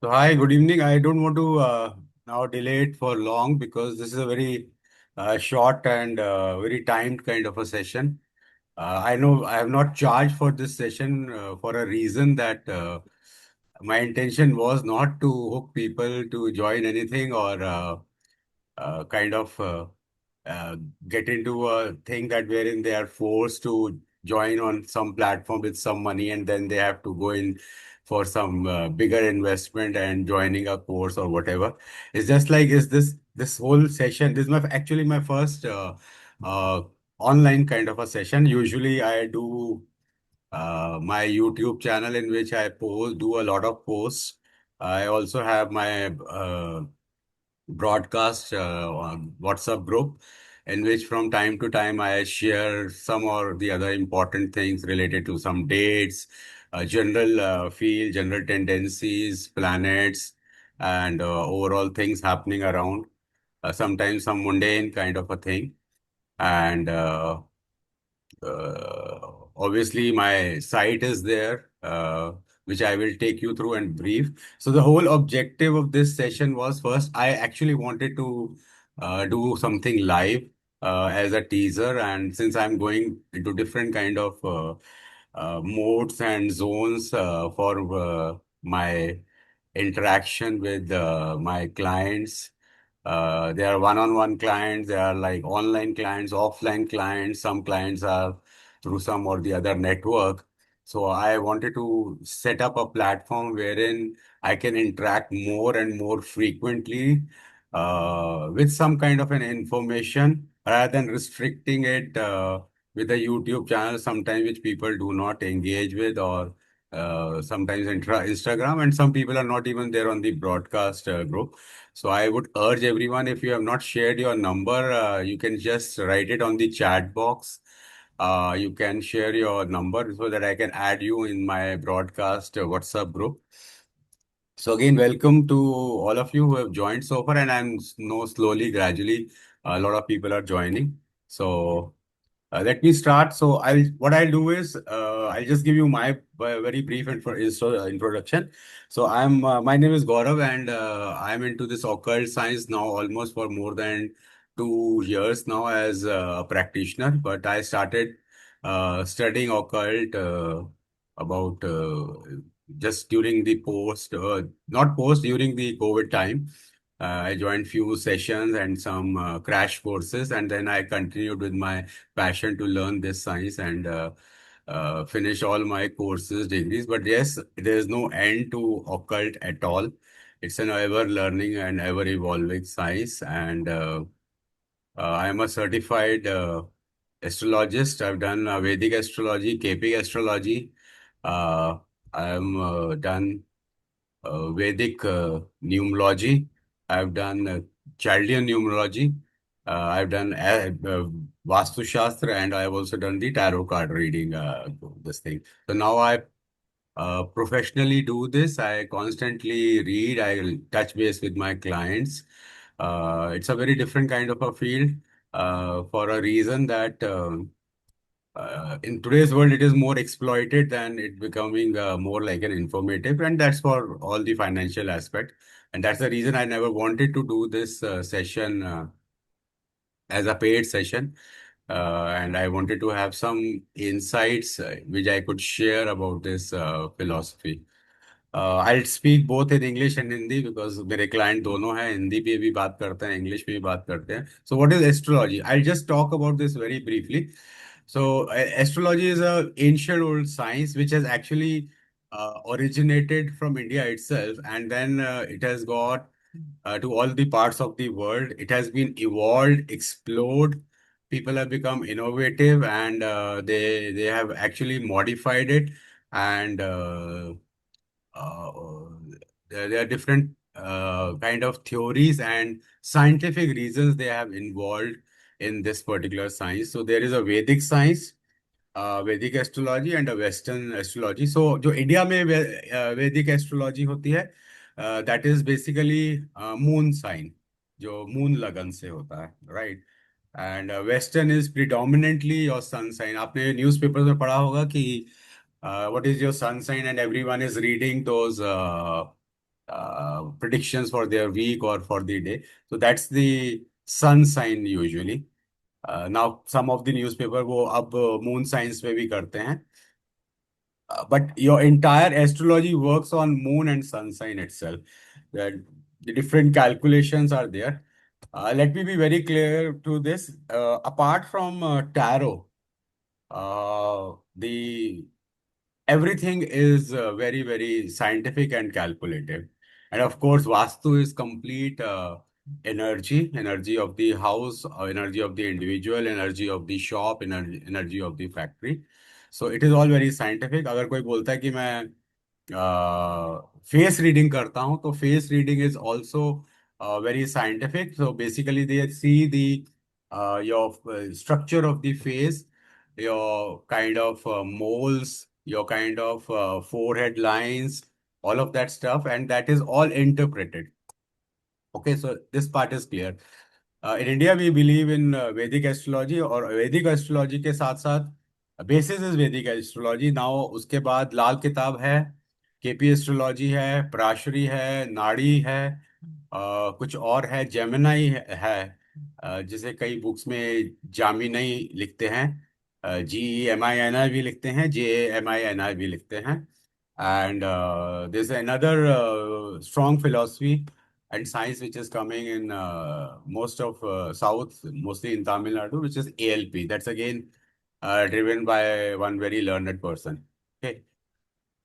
So hi, good evening. I don't want to now delay it for long because this is a very short and very timed kind of a session. I know I have not charged for this session for a reason that my intention was not to hook people to join anything or kind of uh, get into a thing that wherein they are forced to join on some platform with some money and then they have to go in for some bigger investment and joining a course or whatever. It's just like is this whole session. This is my actually my first uh, online kind of a session. Usually I do my YouTube channel in which I do a lot of posts. I also have my broadcast on WhatsApp group in which from time to time I share some or the other important things related to some dates, general field, general tendencies, planets, and overall things happening around. Sometimes some mundane kind of a thing. And obviously, my site is there, which I will take you through and brief. So the whole objective of this session was first, I actually wanted to do something live as a teaser, and since I'm going into different kind of modes and zones for my interaction with my clients. They are one-on-one clients. They are like online clients, offline clients. Some clients are through some or the other network. So I wanted to set up a platform wherein I can interact more and more frequently with some kind of an information rather than restricting it with a YouTube channel, sometimes which people do not engage with or sometimes Instagram, and some people are not even there on the broadcast group. So I would urge everyone, if you have not shared your number, you can just write it on the chat box. You can share your number so that I can add you in my broadcast WhatsApp group. So again, welcome to all of you who have joined so far, and I'm know slowly, gradually, a lot of people are joining. So let me start. So what I'll do is I'll just give you my very brief introduction. So my name is Gaurav, and I'm into this occult science now almost for more than 2 years now as a practitioner. But I started studying occult about just during the not post during the COVID time. I joined few sessions and some crash courses, and then I continued with my passion to learn this science and finish all my courses, degrees. But yes, there is no end to occult at all. It's an ever learning and ever evolving science. And I am a certified astrologist. I've done Vedic astrology, KP astrology. I am done Vedic numerology. I've done Chaldean numerology. I've done Vastu Shastra, and I've also done the tarot card reading. This thing. So now I professionally do this. I constantly read. I touch base with my clients. It's a very different kind of a field for a reason that. In today's world, it is more exploited than it becoming more like an informative, and that's for all the financial aspect. And that's the reason I never wanted to do this session as a paid session. And I wanted to have some insights which I could share about this philosophy. I'll speak both in English and Hindi because मेरे client दोनों हैं हिंदी पे भी बात करते हैं English में भी बात करते हैं. So what is astrology? I'll just talk about this very briefly. So astrology is a ancient old science which has actually originated from India itself, and then it has got to all the parts of the world. It has been evolved, explored. People have become innovative, and they have actually modified it. And uh, there are different kind of theories and scientific reasons they have involved in this particular science. So there is a Vedic science, Vedic astrology and western astrology. So जो India में Vedic astrology होती है, that is basically moon sign, जो moon लगन से होता है, right. And western is predominantly your sun sign. आपने न्यूज़पेपर में पढ़ा होगा कि what is your sun sign and everyone is reading those predictions for their week or for the day. So that's the sun sign usually. Now some of the newspaper वो अब moon signs पे भी करते हैं. But your entire astrology works on moon and sun sign itself. The different calculations are there. Let me be very clear to this. Apart from tarot, the everything is very, very scientific and calculative. And of course, Vastu is complete energy of the house, energy of the individual, energy of the shop, energy of the factory. So it is all very scientific. अगर कोई बोलता है कि मैं face reading करता हूँ, तो face reading is also very scientific. So basically they see the your structure of the face, your kind of moles, your kind of forehead lines, all of that stuff, and that is all interpreted. Okay, so this part is clear. In India, we believe in Vedic astrology, और Vedic astrology के साथ साथ basis is Vedic astrology. Now उसके बाद लाल किताब है, KP astrology है, पराशरी है, नाड़ी है, कुछ और है, जेमिनाई है, जिसे कई बुक्स में जामिनई लिखते हैं, GEMINI भी लिखते हैं, JAMINI भी लिखते हैं. And there's another strong philosophy and science which is coming in most of South, mostly in Tamil Nadu, which is ALP. That's again driven by one very learned person. Okay.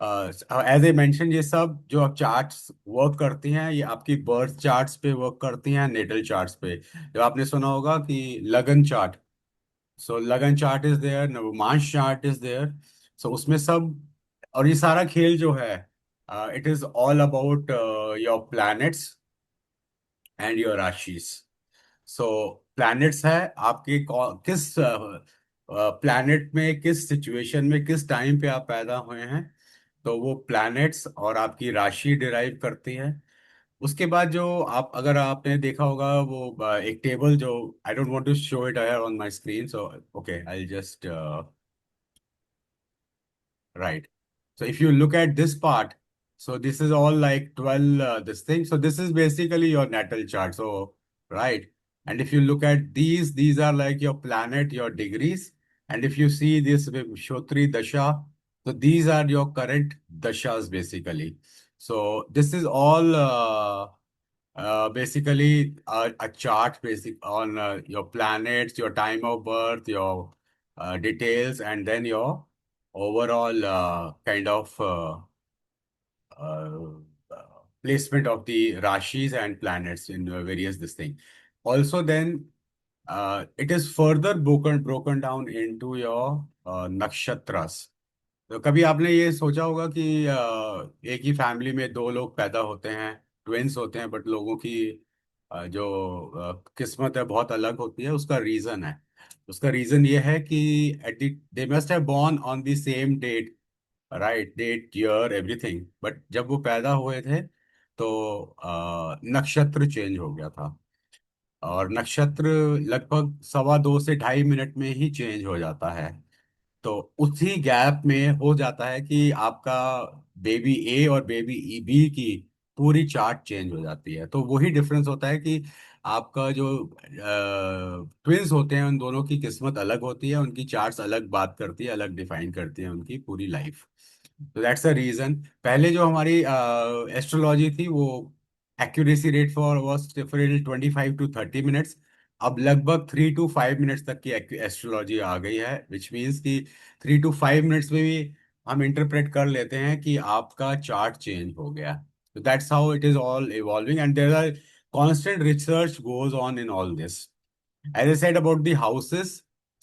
As I mentioned, ये सब जो आप charts work करती हैं, ये आपकी birth charts पे work करती हैं, नेटल चार्ट्स पे. जो आपने सुना होगा कि लगन chart, so lagna chart is there, navamsa chart is there. So उसमें सब, और ये सारा खेल जो है, it is all about your planets and your rashis. So planets है आपके किस प्लैनेट में, किस सिचुएशन में, किस टाइम पे आप पैदा हुए हैं, तो वो प्लैनेट्स और आपकी राशि डिराइव करती है. उसके बाद जो आप, अगर आपने देखा होगा वो एक टेबल जो, I don't want to show it here on my screen, so okay I just right. So if you look at this part, so this is all like 12 this thing. So this is basically your natal chart. So right. And if you look at these are like your planet, your degrees. And if you see this with Shotri Dasha, so these are your current dashas basically. So this is all basically a chart basic on your planets, your time of birth, your details, and then your overall kind of uh, placement of the rashis and planets in various this thing. Also, then it is further broken down into your nakshatras. तो कभी आपने ये सोचा होगा कि एक ही family में दो लोग पैदा होते हैं, ट्विंस होते हैं, बट लोगों की जो किस्मत है बहुत अलग होती है. उसका रीजन है, उसका रीजन ये है कि at they must have born on the same date, right, date year everything, but जब वो पैदा हुए थे तो नक्षत्र चेंज हो गया था. और नक्षत्र लगभग 2.25 से 2.5 मिनट में ही चेंज हो जाता है. तो उसी गैप में हो जाता है कि आपका बेबी ए और बेबी बी की पूरी चार्ट चेंज हो जाती है. तो वही डिफरेंस होता है कि आपका जो ट्विंस होते हैं, उन दोनों की किस्मत अलग होती है, उनकी चार्ट्स अलग बात करती है, अलग डिफाइन करती है उनकी पूरी लाइफ. तो दैट्स द रीजन. पहले जो हमारी एस्ट्रोलॉजी थी वो accuracy rate for was 25 to 30 minutes. अब लगभग 3 to 5 मिनट्स तक की एस्ट्रोलॉजी आ गई है, विच मीन्स कि 3 to 5 मिनट्स में भी हम इंटरप्रेट कर लेते हैं कि आपका चार्ट चेंज हो गया. तो that's how it is all evolving, and there are constant research goes on in all this. As I said about the houses,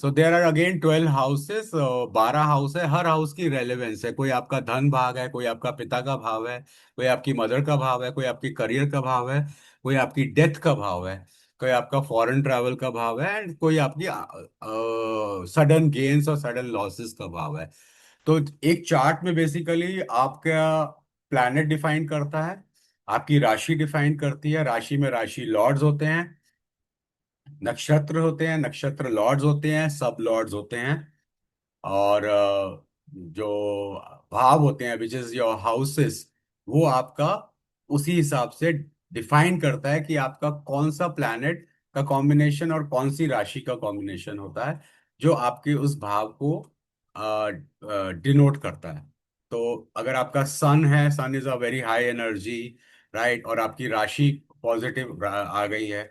so there are again 12 houses, 12 house है. हर house की relevance है. कोई आपका धन भाग है, कोई आपका पिता का भाव है, कोई आपकी मदर का भाव है, कोई आपकी करियर का भाव है, कोई आपकी डेथ का भाव है, कोई आपका फॉरेन ट्रैवल का भाव है, एंड कोई आपकी सडन गेन्स और सडन लॉसेस का भाव है. तो एक चार्ट में बेसिकली आपका प्लैनेट डिफाइन करता है, आपकी राशि डिफाइन करती है, राशि में राशि लॉर्ड्स होते हैं, नक्षत्र होते हैं, नक्षत्र लॉर्ड्स होते हैं, सब लॉर्ड्स होते हैं, और जो भाव होते हैं विच इज योर हाउसेस, वो आपका उसी हिसाब से डिफाइन करता है कि आपका कौन सा प्लैनेट का कॉम्बिनेशन और कौन सी राशि का कॉम्बिनेशन होता है जो आपके उस भाव को डिनोट करता है। तो अगर आपका सन है, sun is a very high energy, right, और आपकी राशि पॉजिटिव आ गई है।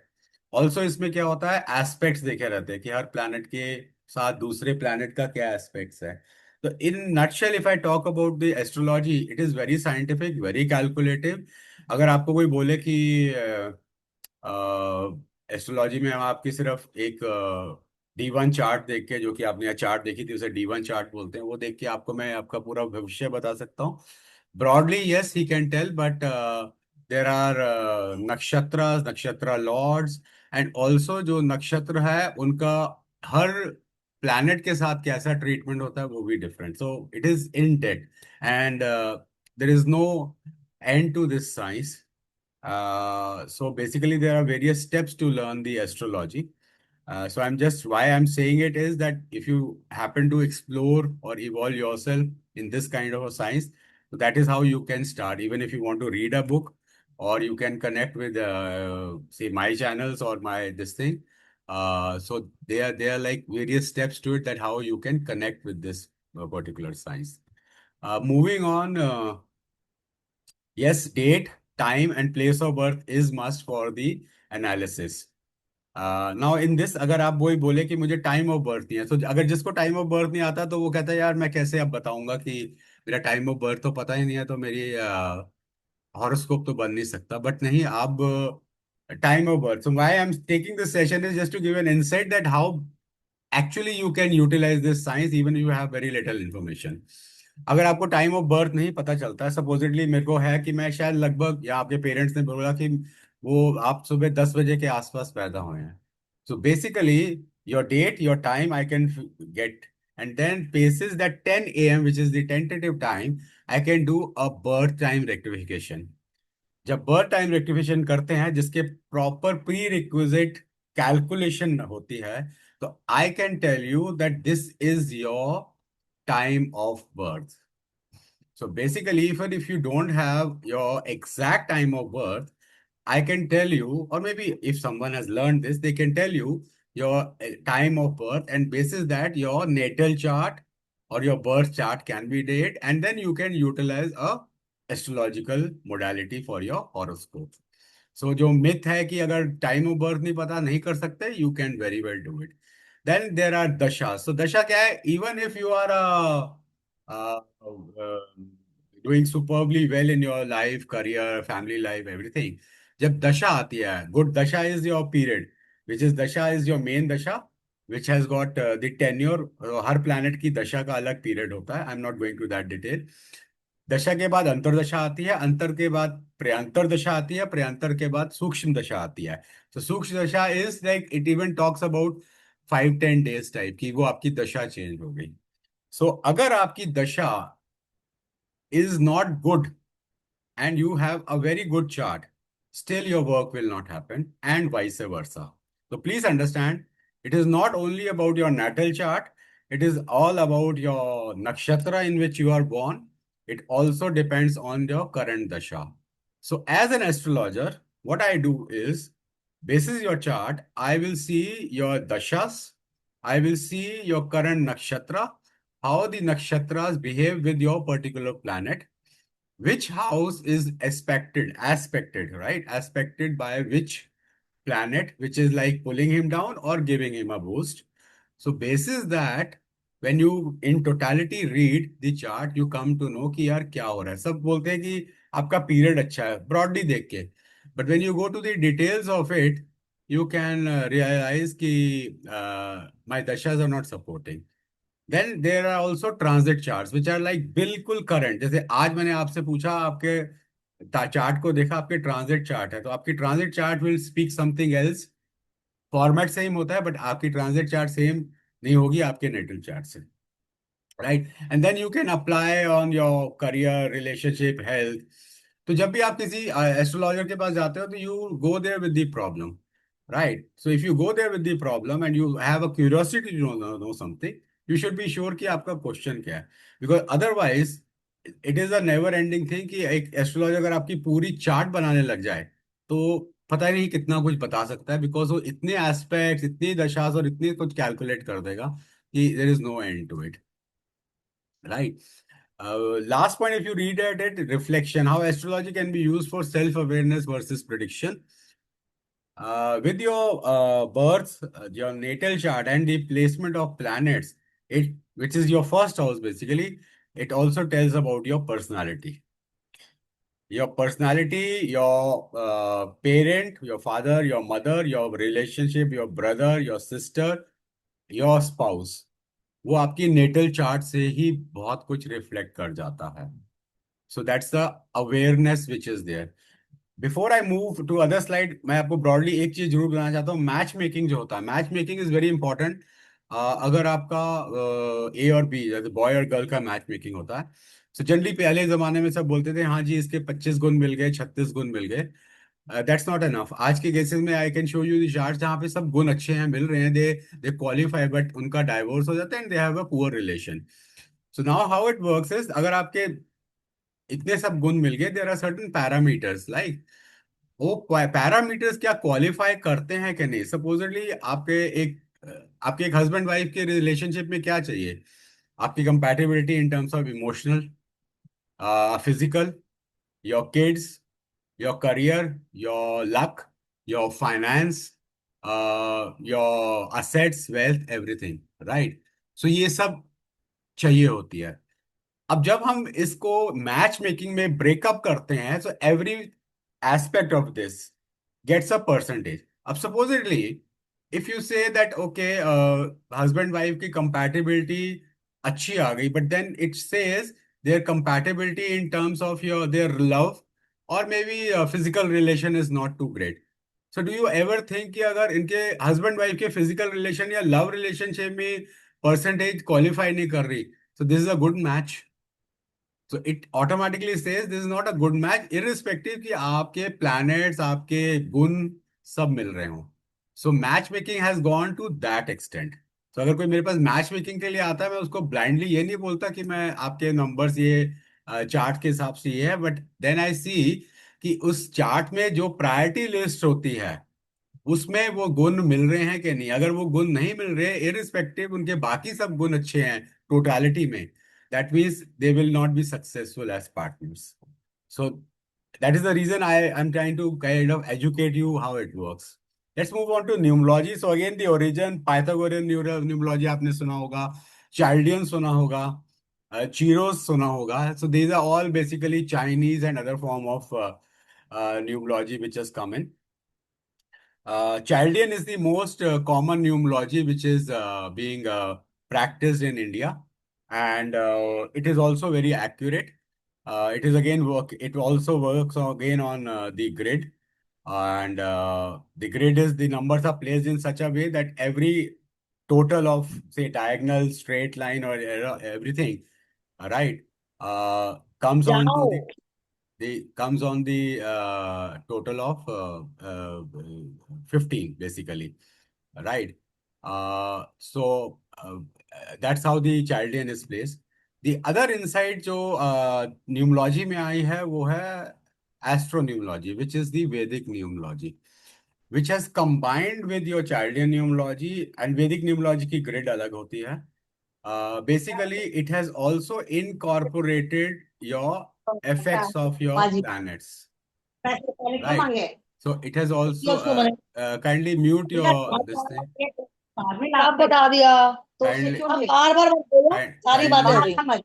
ऑल्सो इसमें क्या होता है, एस्पेक्ट्स देखे रहते हैं कि हर प्लैनेट के साथ दूसरे प्लैनेट का क्या एस्पेक्ट्स है। तो in nutshell if I talk about the astrology, it is very scientific, very calculative. अगर आपको कोई बोले कि एस्ट्रोलॉजी में हम आपकी सिर्फ एक D1 चार्ट देख के, जो कि आपने चार्ट देखी थी उसे D1 चार्ट बोलते हैं, वो देख के आपको मैं आपका पूरा भविष्य बता सकता हूँ। Broadly yes he can tell, but there are nakshatra, nakshatra Lord's, and also जो नक्षत्र है उनका हर प्लैनेट के साथ कैसा ट्रीटमेंट होता है वो भी different. So it is in depth and there is no end to this science. So basically, there are various steps to learn the astrology. So I'm just why I'm saying it is that if you happen to explore or evolve yourself in this kind of a science, so that is how you can start. Even if you want to read a book, or you can connect with say my channels or my this thing. So there are like various steps to it, that how you can connect with this particular science. Moving on. Yes, date, time, and place of birth is must for the analysis. Now in this, अगर आप वही बोले कि मुझे time of birth नहीं है, तो अगर जिसको टाइम ऑफ बर्थ नहीं आता तो वो कहता है यार मैं कैसे अब बताऊंगा कि मेरा टाइम ऑफ बर्थ तो पता ही नहीं है, तो मेरी हॉरोस्कोप तो बन नहीं सकता। बट नहीं, आप time of birth, so why I am taking this session is just to give an insight that how actually you can utilise this science even you have very little information. अगर आपको time of birth नहीं पता चलता है, supposedly मेरे को है कि मैं शायद लगभग, या आपके पेरेंट्स ने बोला कि वो आप सुबह 10 बजे के आसपास पैदा हुए हैं, so basically your date, your time I can get, and then basis that 10 a.m. which is the tentative time, I can do a birth time rectification. जब बर्थ टाइम रेक्टिफिकेशन करते हैं जिसके प्रॉपर प्री रिक्विजिट कैलकुलेशन होती है, तो I can tell you that this is your time of birth. So basically, even if you don't have your exact time of birth, I can tell you, or maybe if someone has learned this, they can tell you your time of birth, and basis that your natal chart or your birth chart can be date, and then you can utilize a astrological modality for your horoscope. So जो myth है कि अगर time of birth नहीं पता नहीं कर सकते, you can very well do it. Then there are dasha. So दशा क्या है? Even if you are doing superbly well in your life, career, family life, everything, जब दशा आती है, good dasha is your period, which is dasha is your main dasha, which has got the tenure. हर planet की दशा का अलग पीरियड होता है, I am not going to that detail. दशा के बाद अंतरदशा आती है, अंतर के बाद प्रयांतर दशा आती है, प्रयांतर के बाद सूक्ष्म दशा आती है. तो सूक्ष्म दशा is like it even talks about 5-10 days type की, वो आपकी दशा चेंज हो गई. सो अगर आपकी दशा is not good and you have a very good chart, still your work will not happen, and vice versa. So please understand, it is not only about your natal chart, it is all about your nakshatra in which you are born. It also depends on your current dasha. So as an astrologer, what I do is, basis your chart, I will see your dashas, I will see your current nakshatra, how the nakshatras behave with your particular planet, which house is aspected, right? Aspected by which planet, which is like pulling him down or giving him a boost. So basis that, when you in totality read the chart, you come to know कि यार क्या हो रहा है. सब बोलते हैं कि आपका पीरियड अच्छा है ब्रॉडली देख के, but when you go to the details of it, you can realize कि my dashas are not supporting. Then there are also transit chart which are like बिल्कुल करंट. जैसे आज मैंने आपसे पूछा, आपके चार्ट को देखा, आपके ट्रांजिट चार्ट है, तो आपकी transit chart will speak something else. Format same होता है, बट आपकी ट्रांजिट चार्ट सेम नहीं होगी आपके नेटल चार्ट से, right? And then you can apply on your career, relationship, health. तो जब भी आप किसी एस्ट्रोलॉजर के पास जाते हो, तो you go there with the problem, right? So if you go there with the problem and you have a curiosity to know something, you should be sure कि आपका क्वेश्चन क्या है, because otherwise it is a never ending thing कि एक astrologer अगर आपकी पूरी chart बनाने लग जाए तो पता ही नहीं कितना कुछ बता सकता है, बिकॉज वो इतने एस्पेक्ट्स, इतनी दशा और इतनी कुछ कैलकुलेट कर देगा कि there is no end to it, right? Last point, if you read at it, reflection, how astrology can be used for self-awareness versus prediction. With your birth, your natal chart, and the placement of planets, which is your first house basically, it also tells about your personality. Your personality, your parent, your father, your mother, your relationship, your brother, your sister, your spouse, वो आपकी natal chart से ही बहुत कुछ reflect कर जाता है. So that's the awareness which is there. Before I move to other slide, मैं आपको ब्रॉडली एक चीज जरूर बताना चाहता हूँ. मैच मेकिंग जो होता है, match making is very important. अगर आपका ए और बी, जैसे बॉय और गर्ल का मैच मेकिंग होता है, तो जनरली पहले जमाने में सब बोलते थे हाँ जी इसके 25 गुण मिल गए, 36 गुण मिल गए. That's not enough. आज के केसेस में I can show you the chart जहाँ पे सब गुण अच्छे हैं, मिल रहे हैं, दे दे क्वालिफाई, बट उनका डाइवोर्स हो जाता है and they have a poor relation. So now how it works is, अगर आपके इतने सब गुण मिल गए, there are certain parameters, like वो पैरामीटर्स क्या क्वालिफाई करते हैं कि नहीं. सपोजिटली आपके एक हस्बैंड वाइफ के रिलेशनशिप में क्या चाहिए? आपकी compatibility in terms of emotional, physical, your kids, your career, your luck, your finance, your assets, wealth, everything, right? So ये सब चाहिए होती है. अब जब हम इसको मैच मेकिंग में ब्रेकअप करते हैं, तो every aspect of this gets a percentage. अब supposedly if you say that okay, husband wife की कंपैटिबिलिटी अच्छी आ गई, but then it says their compatibility in terms of your their love और maybe physical relation is not too great. So do you ever think कि अगर इनके husband wife के physical relation या लव रिलेशनशिप में percentage qualify नहीं कर रही, so this is a good match? So it automatically says this is not a good match, irrespective कि आपके planets, आपके गुण सब मिल रहे हो. So match making has gone to that extent. तो अगर कोई मेरे पास मैच मेकिंग के लिए आता है, मैं उसको ब्लाइंडली ये नहीं बोलता कि मैं आपके नंबर्स ये चार्ट के हिसाब से ये है, बट देन आई सी कि उस चार्ट में जो प्रायोरिटी लिस्ट होती है उसमें वो गुण मिल रहे हैं कि नहीं. अगर वो गुण नहीं मिल रहे, इरिस्पेक्टिव उनके बाकी सब गुण अच्छे हैं टोटालिटी में, that means they will not be successful as partners. So that is the reason I'm trying to kind of educate you how it works. Let's move on to numerology. So again, the origin, Pythagorean numerology आपने सुना होगा, Chaldean सुना होगा, Chiros सुना होगा. So these are all basically Chinese and other form of numerology which has come in. Chaldean is the most common numerology which is being practiced in India, and it is also very accurate. It is again work. It also works again on the grid, and the grid is the numbers are placed in such a way that every total of say diagonal, straight line, or everything, right, comes on to जाओ the comes on the total of 15 basically, right? That's how the Chaldean is placed. The other insight जो न्यूमोलॉजी में आई है वो है एस्ट्रोन्यूमोलॉजी, which is the Vedic numerology, which has combined with your Chaldean numerology. And Vedic numerology की grid अलग होती है. Basically, it has also incorporated your effects of your बाजी planets, पैसे पहले क्यों right? मांगे So it has ये also उसको मैंने kindly mute बेटा your this thing. बाद में आप बता दिया तो उससे Kindly, क्यों अब बार बार मत बोलो सारी बातें हो kindly, रही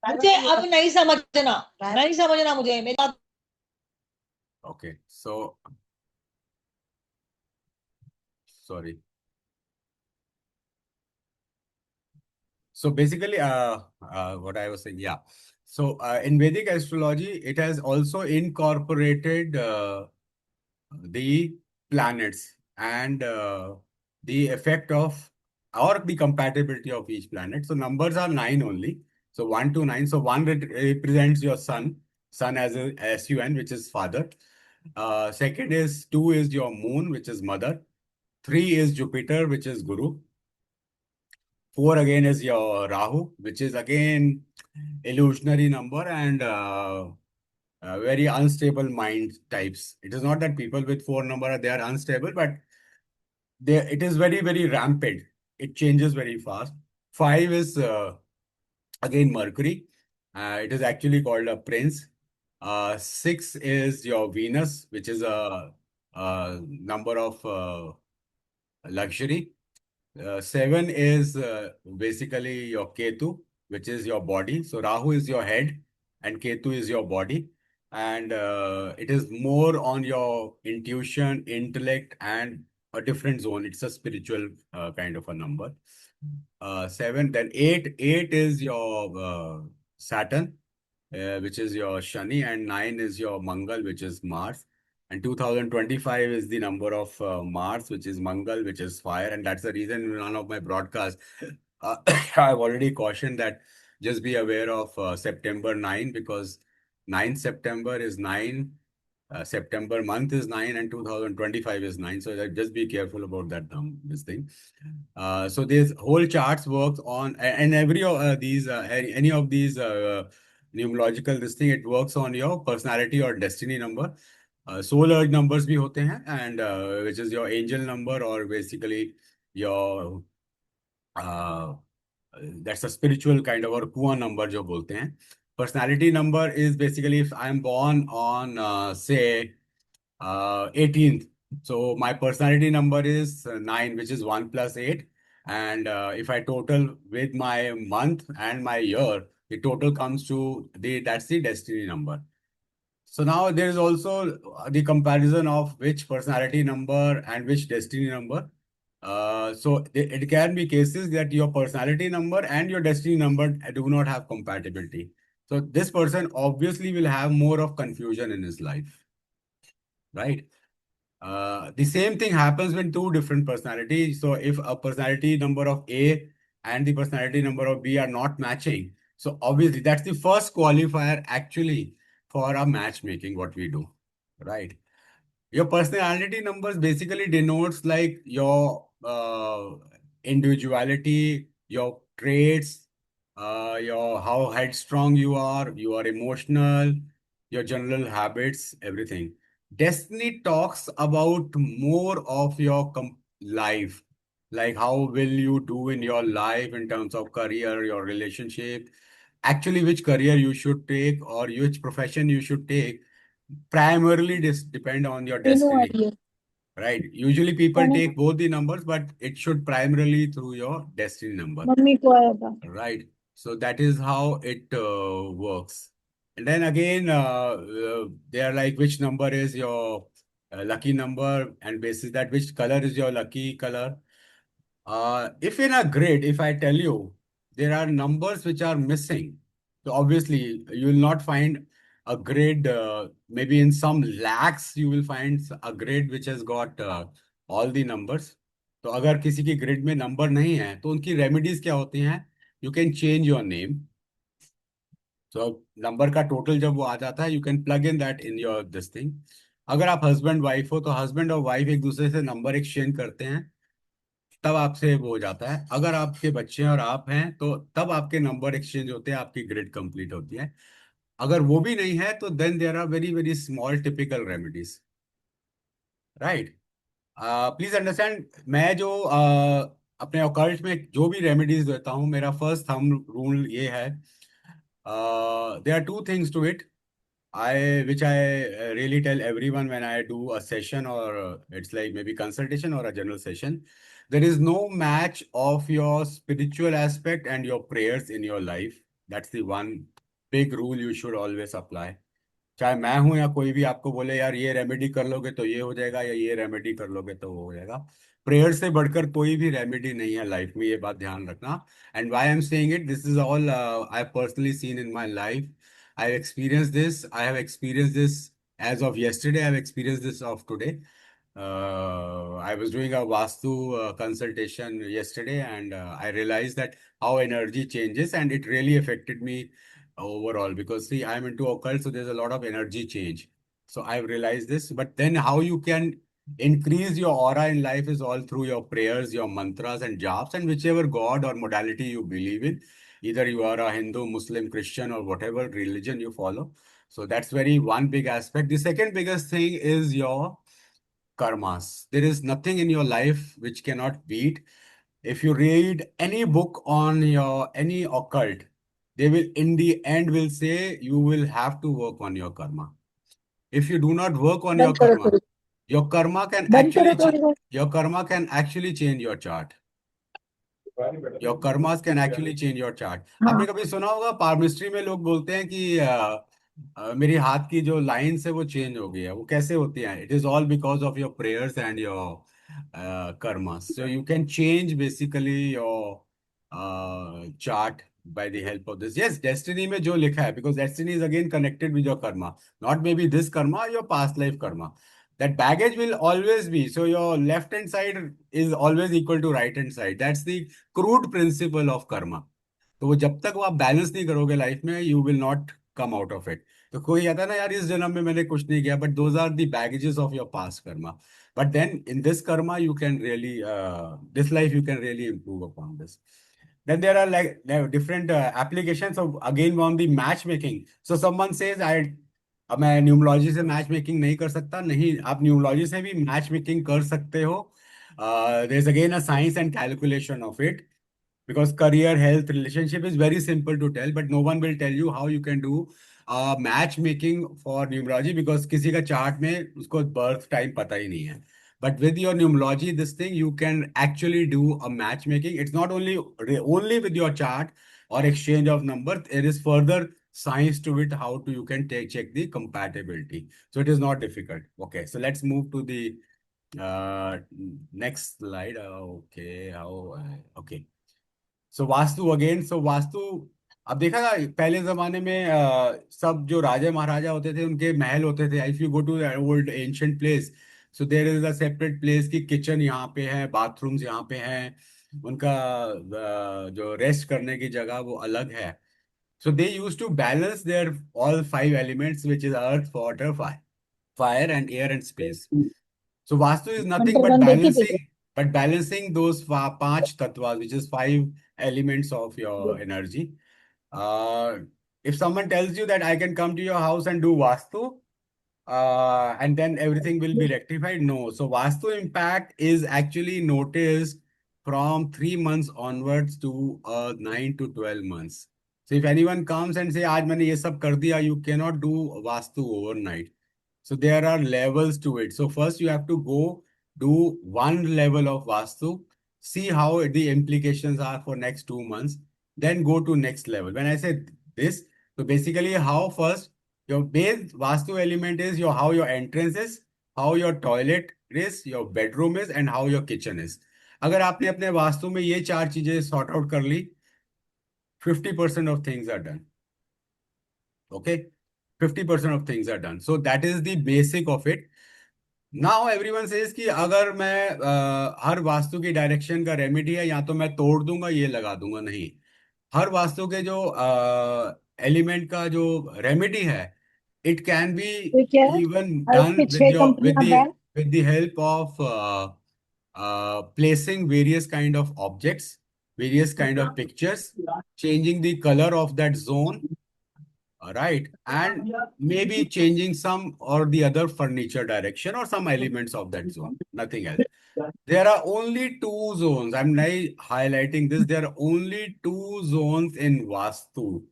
मुझे अब नहीं समझना नहीं समझना मुझे मेरी बात okay. So sorry. So basically, what I was saying, yeah. So in Vedic astrology, it has also incorporated the planets and the effect of or the compatibility of each planet. So numbers are nine only. So 1 to 9. So one represents your sun, sun as a sun, which is father. Second is two is your moon, which is mother. Three is Jupiter, which is guru. 4 again is your Rahu, which is again illusionary number and very unstable mind types. It is not that people with 4 number they are unstable, but it is very, very rampant. It changes very fast. 5 is again Mercury. It is actually called a prince. 6 is your Venus, which is a number of luxury. 7 is basically your Ketu, which is your body. So Rahu is your head and Ketu is your body. And it is more on your intuition, intellect, and a different zone. It's a spiritual kind of a number. 7, then 8. 8 is your Saturn, which is your Shani, and 9 is your Mangal, which is Mars. And 2025 is the number of Mars, which is Mangal, which is fire. And that's the reason in one of my broadcasts, uh, I've already cautioned that just be aware of September 9, because 9 September is 9, September month is 9, and 2025 is 9. So that just be careful about that this thing. So this whole charts works on, and every these any of these numerological this thing, it works on your personality or destiny number. Soul urge numbers भी होते हैं, and which is your angel number, or basically your uh, that's a spiritual kind of, or kuan number जो बोलते हैं. Personality number is basically if I'm born on say 18th. So my personality number is 9, which is 1 plus 8. And if I total with my month and my year, the total comes to that's the destiny number. So now there is also the comparison of which personality number and which destiny number. So it can be cases that your personality number and your destiny number do not have compatibility. So this person obviously will have more of confusion in his life, right? The same thing happens when two different personalities. So if a personality number of A and the personality number of B are not matching, so obviously that's the first qualifier actually for a matchmaking, what we do, right? Your personality numbers basically denotes like your individuality, your traits, your how headstrong you are emotional, your general habits, everything. Destiny talks about more of your life, like how will you do in your life in terms of career, your relationship, actually which career you should take or which profession you should take primarily depend on your तीनों destiny, आई है right? Usually people कौन है take both the numbers, but it should primarily through your destiny number, mummy को आया था right? So that is how it works. And then again, they are like which number is your lucky number, and basis that which color is your lucky color. If in a grid, if I tell you there are numbers which are missing, so obviously you will not find a grid. Maybe in some lakhs you will find a grid which has got all the numbers. तो अगर किसी की grid में number नहीं है तो उनकी remedies क्या होती हैं? You can change your name. तो नंबर का टोटल जब वो आ जाता है, you can plug in that in your this thing. अगर आप हस्बैंड वाइफ हो तो हस्बैंड और वाइफ एक दूसरे से नंबर एक्सचेंज करते हैं, तब आपसे वो हो जाता है. अगर आपके बच्चे हैं और आप हैं तो तब आपके नंबर एक्सचेंज होते हैं, आपकी ग्रिड कंप्लीट होती है. अगर वो भी नहीं है तो then there are very very small typical remedies, right? Please understand, मैं जो अपने ऑकल्ट में जो भी रेमेडीज देता हूँ, मेरा फर्स्ट थंब रूल ये है. There are two things to it. Which I really tell everyone when I do a session, or it's like maybe consultation or a general session. There is no match of your spiritual aspect and your prayers in your life. That's the one big rule you should always apply. चाहे मैं हूं या कोई भी आपको बोले यार ये रेमेडी कर लोगे तो ये हो जाएगा, या ये रेमेडी कर लोगे तो वो हो जाएगा. प्रेयर से बढ़कर कोई भी रेमेडी नहीं है लाइफ में, ये बात ध्यान रखना. And why I am saying it, this is all I personally seen in my life. I have experienced this. I have experienced this as of yesterday. I have experienced this of today. I was doing a Vastu consultation yesterday, and I realized that how energy changes, and it really affected me overall. Because see, I'm into occult, so there's a lot of energy change. So I've realized this. But then, how you can Increase your aura in life is all through your prayers, your mantras and japs, and whichever God or modality you believe in. Either you are a Hindu, Muslim, Christian, or whatever religion you follow. So that's very one big aspect. The second biggest thing is your karmas. There is nothing in your life which cannot beat. If you read any book on your any occult, they will in the end will say you will have to work on your karma. If you do not work on बंद करो थोड़ी देर, your karma can बंद करो actually थोड़ी देर। your karma can actually change your chart. Your karmas can actually change your chart. आपने हाँ। कभी सुना होगा पाममिस्ट्री में लोग बोलते हैं कि मेरी हाथ की जो लाइंस है वो चेंज हो गई है। वो कैसे होती है? It is all because of your prayers and your karmas. So you can change basically your chart by the help of this. Yes, destiny में जो लिखा है, because destiny is again connected with your karma, not maybe this karma, your past life karma. That baggage will always be. So your left hand side is always equal to right hand side. That's the crude principle of karma. तो वो जब तक वो आप balance नहीं करोगे life में, you will not come out of it. तो कोई कहता है ना यार इस जन्म में मैंने कुछ नहीं किया, but those are the baggages of your past karma. But then in this karma you can really this life you can really improve upon this. Then there are different applications of again on the matchmaking. So someone says I अब मैं numerology से match making नहीं कर सकता। नहीं, आप numerology से भी मैच मेकिंग कर सकते हो। There is again a science and calculation of it, because career, health, relationship is very simple to tell, but no one will tell you how you can do matchmaking for numerology, because किसी का chart में उसको birth time पता ही नहीं है। But with your numerology, this thing you can actually do a matchmaking. It's not only with your chart or exchange of numbers. There is further science to it, how to you can check the compatibility. So it is not difficult. Okay, so let's move to the uh, next slide. Okay, okay. So vastu again, सो वास्तु अब देखा ना, पहले जमाने में सब जो राजा महाराजा होते थे उनके महल होते थे। If you go to old ancient place, so there is a separate place की किचन यहाँ पे है, बाथरूम्स यहाँ पे हैं, उनका जो रेस्ट करने की जगह वो अलग है। So they use to balance their all five elements which is earth, water, fire and air and space. So Vastu is nothing number but one देखी थी। balancing those पांच tattvas, which is five elements of your energy. Uh, if someone tells you that I can come to your house and do Vastu, and then everything will be rectified, no. So Vastu impact is actually noticed from 3 months onwards to 9 to 12 months. So if anyone comes and say, आज मैंने ये सब कर दिया, you cannot do Vastu overnight. So there are levels to it. So first you have to go do one level of Vastu, see how the implications are for next 2 months, then go to next level. When I say this, so basically how first your base Vastu element is your how your entrance is, how your toilet is, your bedroom is, and how your kitchen is. अगर आपने अपने वास्तु में ये चार चीजें sort out कर ली, 50% of things are done. Okay, 50% of things are done. So that is the basic of it. Now everyone says कि अगर मैं हर वास्तु की डायरेक्शन का रेमेडी है, या तो मैं तोड़ दूंगा ये लगा दूंगा, नहीं। हर वास्तु के जो एलिमेंट का जो रेमेडी है, इट कैन बी ठीक है। इवन और डन की छह कंपनियां ban. with the help of placing various kind of objects, various kind of pictures, changing the color of that zone, right? And maybe changing some or the other furniture direction or some elements of that zone, nothing else. There are only two zones. I'm now highlighting this. There are only two zones in Vastu,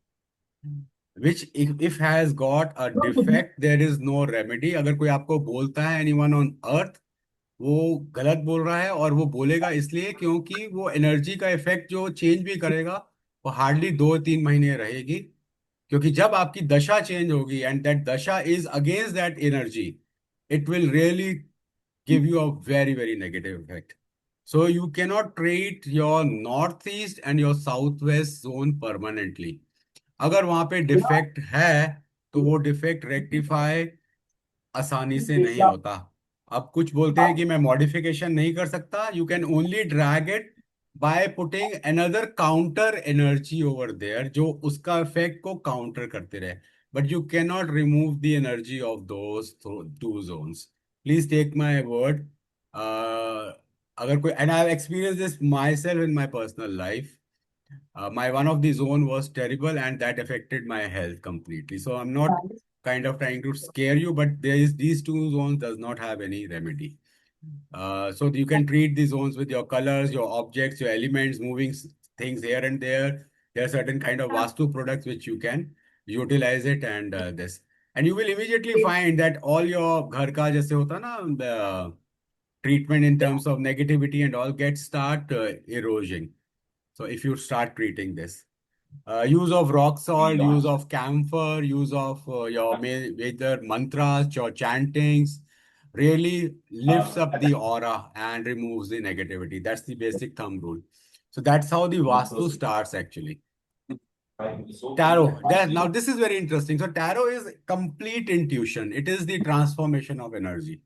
which if has got a defect, there is no remedy. अगर कोई आपको बोलता है anyone on earth, वो गलत बोल रहा है, और वो बोलेगा इसलिए क्योंकि वो एनर्जी का इफेक्ट जो चेंज भी करेगा वो हार्डली 2-3 महीने रहेगी। क्योंकि जब आपकी दशा चेंज होगी एंड दैट दशा is against that energy, it will really give you a very very negative effect. So you cannot treat your north east and your south west zone permanently. अगर वहां पे डिफेक्ट है तो वो defect rectify आसानी से नहीं होता। अब कुछ बोलते हैं कि मैं मॉडिफिकेशन नहीं कर सकता, you can only drag it by putting another counter energy over there, जो उसका इफेक्ट को काउंटर करते रहे, but you can not remove the energy of those two zones. Please take my word. Uh, अगर कोई and I've experienced this myself in my personal life. My one of the zone was terrible and that affected my health completely. So I'm not kind of trying to scare you, but there is these two zones does not have any remedy. So you can treat the zones with your colors, your objects, your elements, moving things here and there. There are certain kind of Vastu products which you can utilize it and this. And you will immediately find that all your ghar ka jaise hota na, the treatment in terms of negativity and all get start erosion. So if you start treating this. Use of rock salt, use of camphor, use of your whether mantras, your chantings, really lifts up the aura and removes the negativity. That's the basic thumb rule. So that's how the Vastu starts actually. Tarot. Now this is very interesting. So tarot is complete intuition. It is the transformation of energy.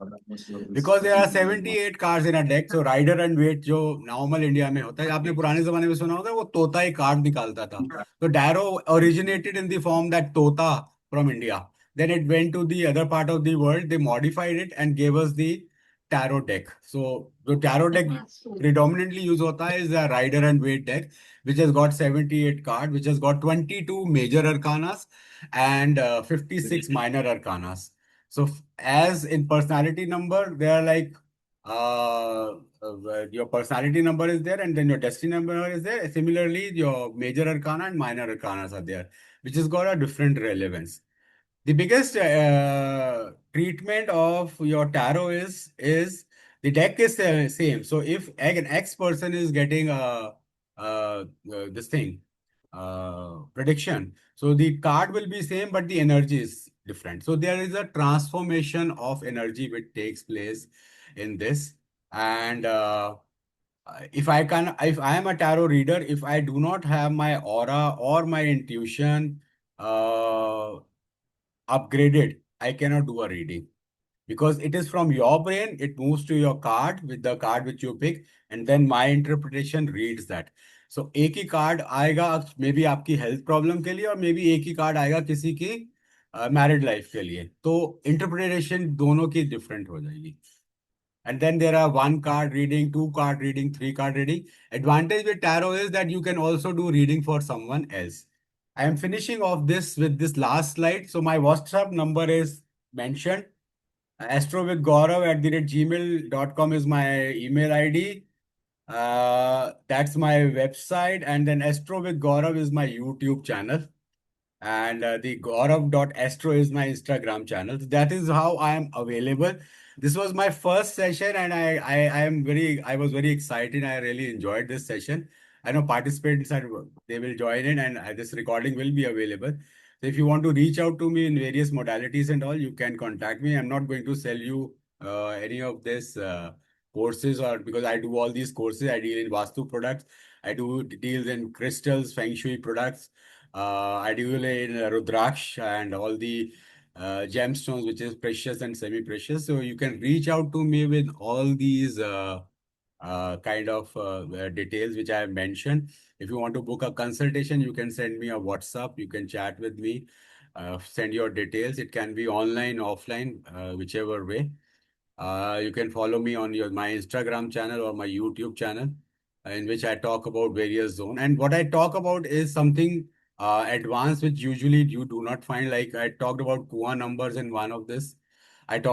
Because there are 78 cards in a deck so Rider and Waite जो normal India में होता है आपने पुराने जमाने में सुना होगा वो तोता एक कार्ड निकालता था तो tarot originated in the form that तोता from India then it went to the other part of the world they modified it and gave us the tarot deck so जो टैरो डेक predominantly यूज होता है is the Rider and Waite deck which has got 78 card which has got 22 major arcanas and 56 minor arcanas. So as in personality number, they are like your personality number is there, and then your destiny number is there. Similarly, your major arcana and minor arcanas are there, which has got a different relevance. The biggest treatment of your tarot is the deck is same. So if an X person is getting this thing prediction, so the card will be same, but the energy is different. So there is a transformation of energy which takes place in this, and if I am a tarot reader, if I do not have my aura or my intuition upgraded, I cannot do a reading because it is from your brain, it moves to your card with the card which you pick, and then my interpretation reads that. So एक ही card आएगा may be आपकी health problem के लिए और may be एक ही card आएगा किसी की मैरिड लाइफ के लिए तो इंटरप्रिटेशन दोनों की डिफरेंट हो जाएगी and then there are one card reading, two card reading, three card reading. Advantage with tarot is that you can also do reading for someone else. I am finishing off this with this last slide. So my WhatsApp number is mentioned. Astro@gmail.com is my email ID. That's my website. And then Astro with Gaurav is my YouTube channel. And the Gaurav.astro is my Instagram channel. So that is how I am available. This was my first session, and I was very excited. I really enjoyed this session. I know participants are they will join in, and this recording will be available. So if you want to reach out to me in various modalities and all, you can contact me. I'm not going to sell you any of this courses or because I do all these courses. I deal in Vastu products. I do deals in crystals, Feng Shui products. I deal in Rudraksh and all the gemstones, which is precious and semi-precious. So you can reach out to me with all these kind of details which I have mentioned. If you want to book a consultation, you can send me a WhatsApp. You can chat with me. Send your details. It can be online, offline, whichever way. You can follow me on my Instagram channel or my YouTube channel, in which I talk about various zone. And what I talk about is something advanced, which usually you do not find. Like I talked about Kua numbers in one of this. I talked